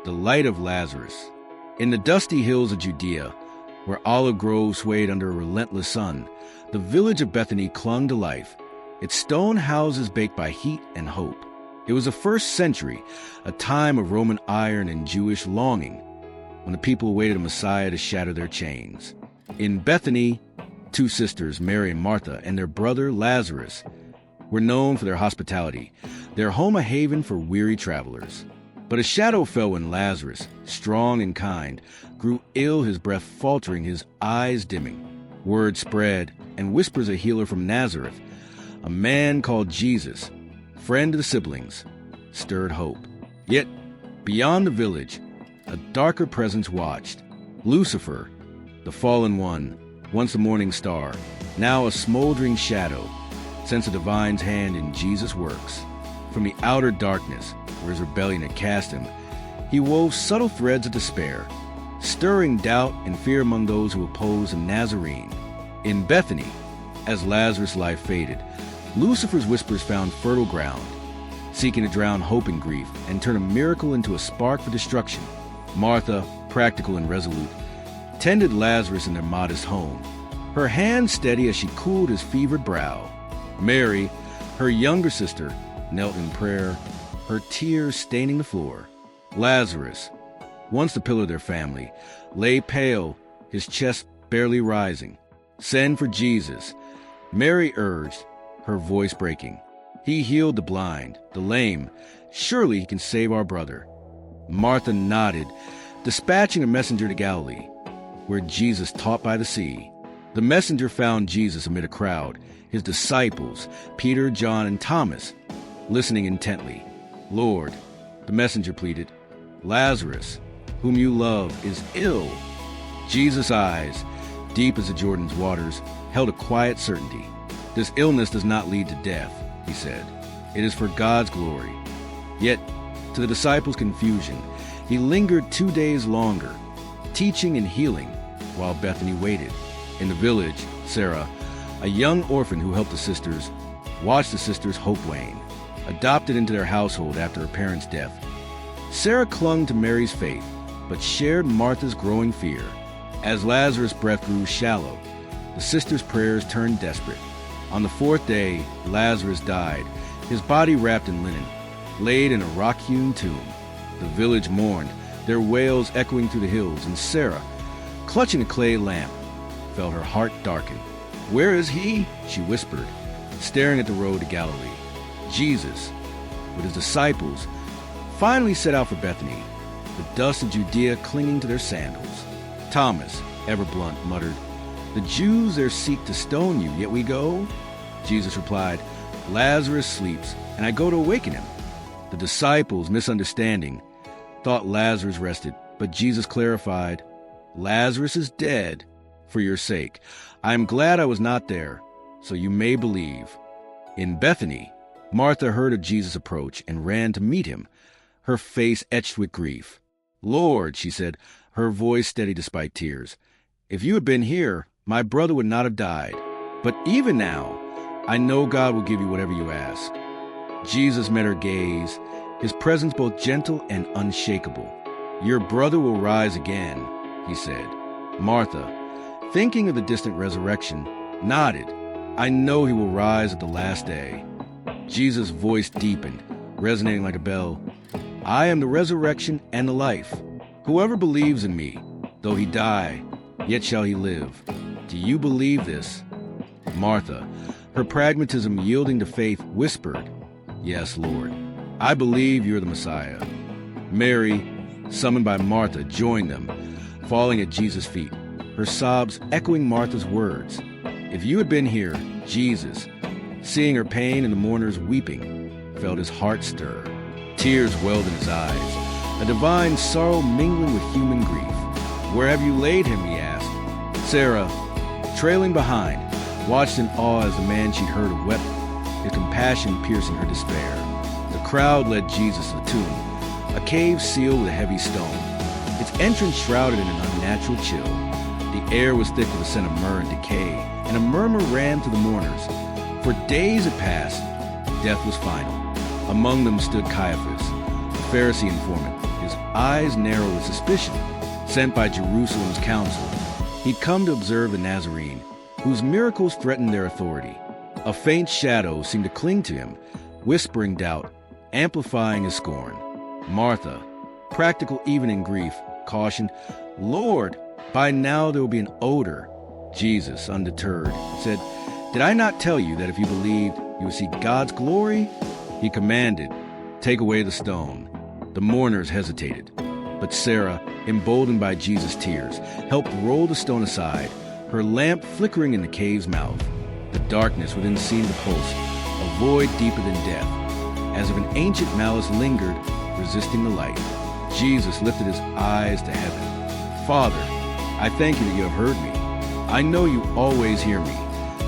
the Light of Lazarus. In the dusty hills of Judea, where olive groves swayed under a relentless sun, the village of Bethany clung to life, its stone houses baked by heat and hope. It was the first century, a time of Roman iron and Jewish longing, when the people awaited a Messiah to shatter their chains. In Bethany, two sisters, Mary and Martha, and their brother Lazarus, were known for their hospitality, their home a haven for weary travelers. But a shadow fell when Lazarus, strong and kind, grew ill, his breath faltering, his eyes dimming. Word spread, and whispers a healer from Nazareth, a man called Jesus, friend of the siblings, stirred hope. Yet, beyond the village, a darker presence watched. Lucifer, the fallen one, once a morning star, now a smoldering shadow, sensed the divine's hand in Jesus' works. From the outer darkness, where his rebellion had cast him, he wove subtle threads of despair, stirring doubt and fear among those who opposed the Nazarene. In Bethany, as Lazarus' life faded, Lucifer's whispers found fertile ground, seeking to drown hope and grief and turn a miracle into a spark for destruction. Martha, practical and resolute, tended Lazarus in their modest home, her hand steady as she cooled his fevered brow. Mary, her younger sister, knelt in prayer, her tears staining the floor. Lazarus, once the pillar of their family, lay pale, his chest barely rising. "Send for Jesus," Mary urged, her voice breaking. "He healed the blind, the lame. Surely he can save our brother." Martha nodded, dispatching a messenger to Galilee, where Jesus taught by the sea. The messenger found Jesus amid a crowd, his disciples, Peter, John, and Thomas, listening intently. "Lord," the messenger pleaded, "Lazarus, whom you love, is ill." Jesus' eyes, deep as the Jordan's waters, held a quiet certainty. "This illness does not lead to death," he said. "It is for God's glory." Yet, to the disciples' confusion, he lingered 2 days longer, teaching and healing, while Bethany waited. In the village, Sarah, a young orphan who helped the sisters, watched the sisters' hope wane, adopted into their household after her parents' death. Sarah clung to Mary's faith, but shared Martha's growing fear. As Lazarus' breath grew shallow, the sisters' prayers turned desperate. On the 4th day, Lazarus died, his body wrapped in linen, laid in a rock-hewn tomb. The village mourned, their wails echoing through the hills, and Sarah, clutching a clay lamp, felt her heart darken. "Where is he?" she whispered, staring at the road to Galilee. Jesus, with his disciples, finally set out for Bethany, the dust of Judea clinging to their sandals. Thomas, ever blunt, muttered, "The Jews there seek to stone you, yet we go?" Jesus replied, "Lazarus sleeps, and I go to awaken him." The disciples, misunderstanding, thought Lazarus rested, but Jesus clarified, "Lazarus is dead. For your sake, I am glad I was not there, so you may believe." In Bethany, Martha heard of Jesus' approach and ran to meet him, her face etched with grief. "Lord," she said, her voice steady despite tears, "if you had been here, my brother would not have died. But even now, I know God will give you whatever you ask." Jesus met her gaze, his presence both gentle and unshakable. "Your brother will rise again," he said. Martha, thinking of the distant resurrection, nodded. "I know he will rise at the last day." Jesus' voice deepened, resonating like a bell. "I am the resurrection and the life. Whoever believes in me, though he die, yet shall he live. Do you believe this?" Martha, her pragmatism yielding to faith, whispered, "Yes, Lord. I believe you're the Messiah." Mary, summoned by Martha, joined them, falling at Jesus' feet, her sobs echoing Martha's words. If you had been here, Jesus, seeing her pain and the mourners weeping, felt his heart stir. Tears welled in his eyes, a divine sorrow mingling with human grief. "Where have you laid him?" he asked. Sarah, trailing behind, watched in awe as the man she'd heard of wept, his compassion piercing her despair. The crowd led Jesus to the tomb, a cave sealed with a heavy stone, its entrance shrouded in an unnatural chill. The air was thick with the scent of myrrh and decay, and a murmur ran through the mourners. For days had passed, death was final. Among them stood Caiaphas, a Pharisee informant, his eyes narrow with suspicion. Sent by Jerusalem's council, he'd come to observe the Nazarene, whose miracles threatened their authority. A faint shadow seemed to cling to him, whispering doubt, amplifying his scorn. Martha, practical even in grief, cautioned, "Lord, by now there will be an odor." Jesus, undeterred, said, "Did I not tell you that if you believed, you would see God's glory?" He commanded, "Take away the stone." The mourners hesitated, but Sarah, emboldened by Jesus' tears, helped roll the stone aside, her lamp flickering in the cave's mouth. The darkness within seemed to pulse, a void deeper than death, as if an ancient malice lingered, resisting the light. Jesus lifted his eyes to heaven. "Father, I thank you that you have heard me. I know you always hear me,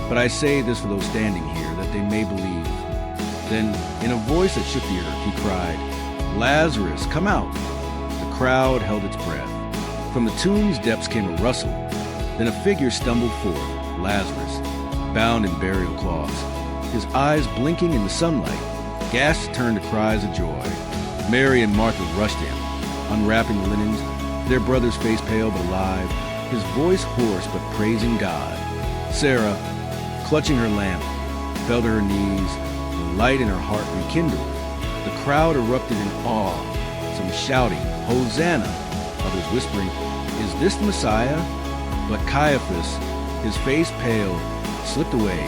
but I say this for those standing here, that they may believe." Then, in a voice that shook the earth, he cried, "Lazarus, come out!" The crowd held its breath. From the tomb's depths came a rustle. Then a figure stumbled forth, Lazarus, bound in burial cloths, his eyes blinking in the sunlight. Gasps turned to cries of joy. Mary and Martha rushed to him, unwrapping the linens, their brother's face pale but alive, his voice hoarse but praising God. Sarah, clutching her lamp, fell to her knees, the light in her heart rekindled. The crowd erupted in awe, some shouting, "Hosanna!" others whispering, "Is this the Messiah?" But Caiaphas, his face pale, slipped away,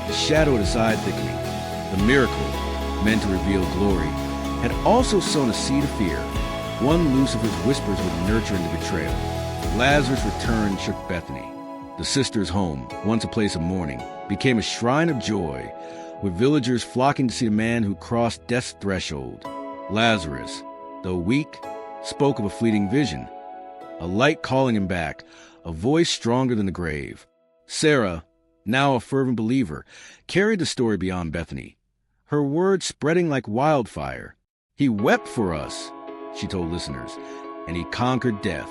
the shadow at his side thickening. The miracle, meant to reveal glory, had also sown a seed of fear. One Lucifer's whispers would nurture into betrayal. Lazarus' return shook Bethany. The sisters' home, once a place of mourning, became a shrine of joy, with villagers flocking to see the man who crossed death's threshold. Lazarus, though weak, spoke of a fleeting vision, a light calling him back, a voice stronger than the grave. Sarah, now a fervent believer, carried the story beyond Bethany, her words spreading like wildfire. "He wept for us," she told listeners, "and he conquered death."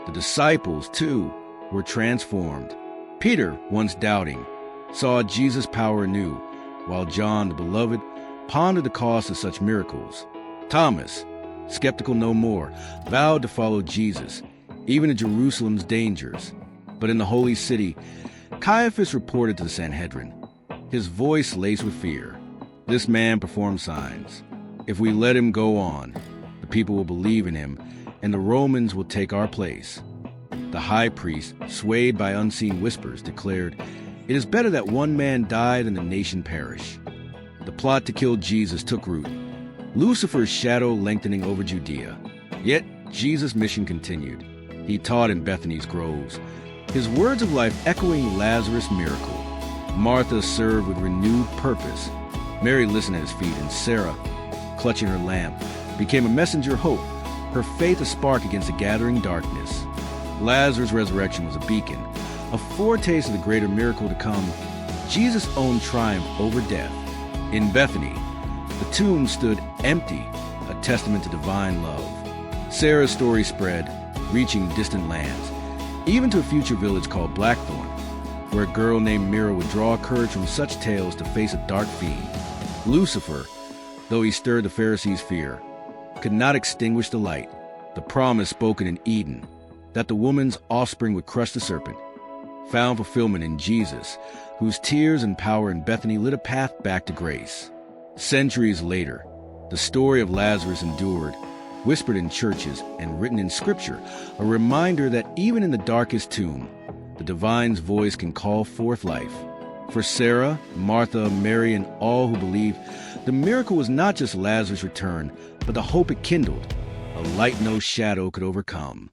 The disciples, too, were transformed. Peter, once doubting, saw Jesus' power anew, while John, the beloved, pondered the cost of such miracles. Thomas, skeptical no more, vowed to follow Jesus, even in Jerusalem's dangers. But in the holy city, Caiaphas reported to the Sanhedrin, his voice laced with fear, "This man performs signs. If we let him go on, the people will believe in him, and the Romans will take our place." The high priest, swayed by unseen whispers, declared, "It is better that one man die than the nation perish." The plot to kill Jesus took root, Lucifer's shadow lengthening over Judea. Yet Jesus' mission continued. He taught in Bethany's groves, his words of life echoing Lazarus' miracle. Martha served with renewed purpose. Mary listened at his feet, and Sarah, clutching her lamp, became a messenger of hope, her faith a spark against the gathering darkness. Lazarus' resurrection was a beacon, a foretaste of the greater miracle to come, Jesus' own triumph over death. In Bethany, the tomb stood empty, a testament to divine love. Sarah's story spread, reaching distant lands, even to a future village called Blackthorn, where a girl named Mira would draw courage from such tales to face a dark fiend. Lucifer, though he stirred the Pharisees' fear, could not extinguish the light, the promise spoken in Eden, that the woman's offspring would crush the serpent, found fulfillment in Jesus, whose tears and power in Bethany lit a path back to grace. Centuries later, the story of Lazarus endured, whispered in churches and written in Scripture, a reminder that even in the darkest tomb, the divine's voice can call forth life. For Sarah, Martha, Mary, and all who believed, the miracle was not just Lazarus' return, but the hope it kindled, a light no shadow could overcome.